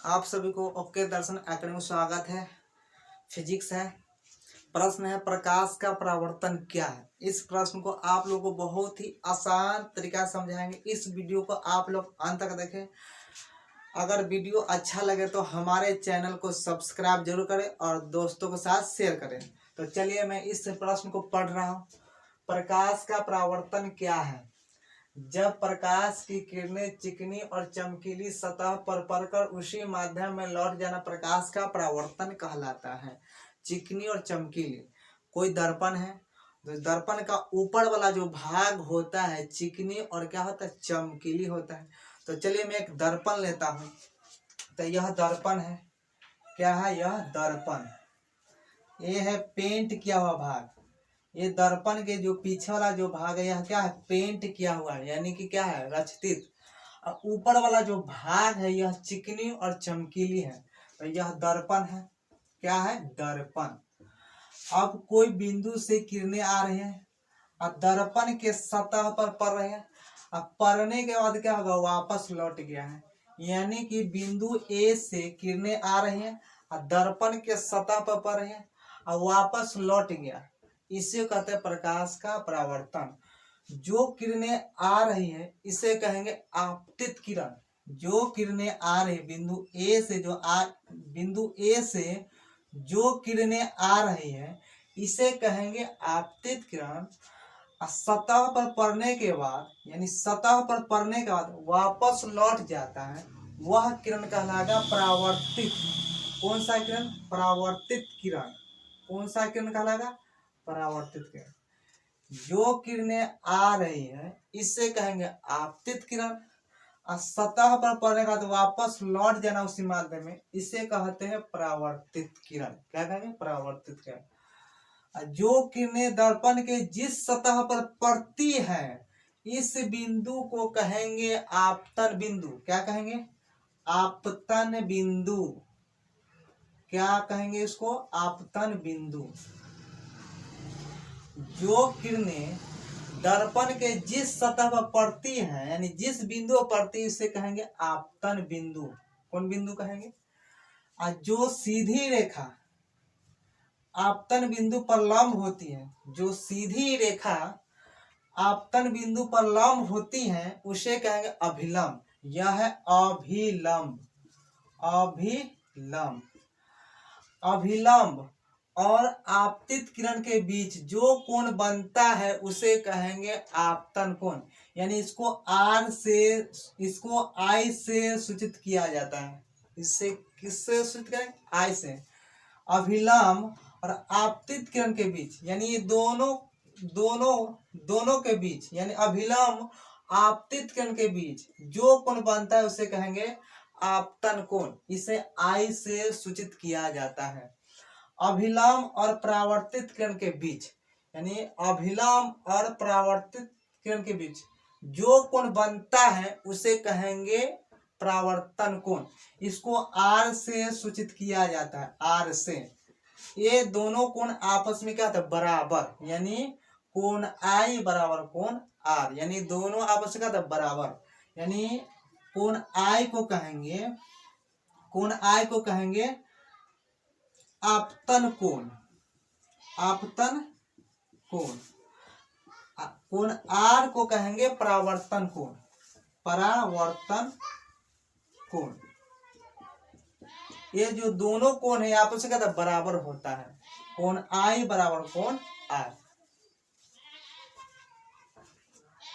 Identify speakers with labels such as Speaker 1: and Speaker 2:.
Speaker 1: आप सभी को ओके दर्शन एकेडमी में स्वागत है। फिजिक्स है। प्रश्न है प्रकाश का परावर्तन क्या है। इस प्रश्न को आप लोगों को बहुत ही आसान तरीका से समझाएंगे। इस वीडियो को आप लोग अंत तक देखें। अगर वीडियो अच्छा लगे तो हमारे चैनल को सब्सक्राइब जरूर करें और दोस्तों के साथ शेयर करें। तो चलिए मैं इस प्रश्न को पढ़ रहा हूँ। प्रकाश का परावर्तन क्या है। जब प्रकाश की किरणें चिकनी और चमकीली सतह पर पड़कर उसी माध्यम में लौट जाना प्रकाश का परावर्तन कहलाता है। चिकनी और चमकीली, कोई दर्पण है तो दर्पण का ऊपर वाला जो भाग होता है चिकनी और क्या होता है, चमकीली होता है। तो चलिए मैं एक दर्पण लेता हूँ। तो यह दर्पण है। क्या है यह दर्पण। ये है पेंट किया हुआ भाग। ये दर्पण के जो पीछे वाला जो भाग है यह क्या है, पेंट किया हुआ है, यानी कि क्या है, रचित। और ऊपर वाला जो भाग है यह चिकनी और चमकीली है। तो यह दर्पण है। क्या है, दर्पण। अब कोई बिंदु से किरणें आ रही हैं और दर्पण के सतह पर पड़ रहे हैं। अब पड़ने के बाद क्या होगा, वापस लौट गया है। यानी कि बिंदु ए से किरणें आ रही हैं और दर्पण के सतह पर पड़ रही हैं और वापस लौट गया। इसे कहते हैं प्रकाश का परावर्तन। जो किरणें आ रही है इसे कहेंगे आपतित किरण। जो किरणें आ रही बिंदु ए से जो किरणें आ रही है इसे कहेंगे आपतित किरण। सतह पर पड़ने के बाद, यानी सतह पर पड़ने के बाद वापस लौट जाता है, वह किरण कहलाएगा परावर्तित। कौन सा किरण, परावर्तित किरण। कौन सा किरण कहलाएगा, परावर्तित किरण। जो किरणें आ रही है इसे कहेंगे आपतित किरण। और सतह पर पड़ने का तो वापस लौट जाना उसी माध्यम में, इसे कहते हैं परावर्तित किरण। क्या कहेंगे, परावर्तित किरण। जो किरणें दर्पण के जिस सतह पर पड़ती है इस बिंदु को कहेंगे आपतन बिंदु। क्या कहेंगे, आपतन बिंदु। क्या कहेंगे इसको, आपतन बिंदु। जो किरणें दर्पण के जिस सतह पर पड़ती हैं, यानी जिस बिंदु पर पड़ती है इसे कहेंगे आपतन बिंदु। कौन बिंदु कहेंगे। और जो सीधी रेखा आपतन बिंदु पर लंब होती है, जो सीधी रेखा आपतन बिंदु पर लंब होती है उसे कहेंगे अभिलंब। यह है अभिलंब। अभिलंब। अभिलंब और आपतित किरण के बीच जो कोण बनता है उसे कहेंगे आपतन कोण। यानी इसको आई से सूचित किया जाता है। इससे किससे सूचित करें, आई से। अभिलंब और आपतित किरण के बीच, यानी ये दोनों के बीच, यानी अभिलंब आपतित किरण के बीच जो कोण बनता है उसे कहेंगे आपतन कोण। इसे आई से सूचित किया जाता है। अभिलंब और परावर्तित किरण के बीच, यानी अभिलंब और परावर्तित किरण के बीच जो कोण बनता है उसे कहेंगे परावर्तन कोण। इसको आर से सूचित किया जाता है, आर से। ये दोनों कोण आपस में क्या होता है, बराबर। यानी कोण आई बराबर कोण आर, यानी दोनों आपस में क्या होता है, बराबर। यानी कोण आई को कहेंगे आपतन कोण। आपतन कोण। कोण आर को कहेंगे परावर्तन कोण। परावर्तन कोण। ये जो दोनों कोण है आपस में क्या बराबर होता है। कोण आई बराबर कोण आर।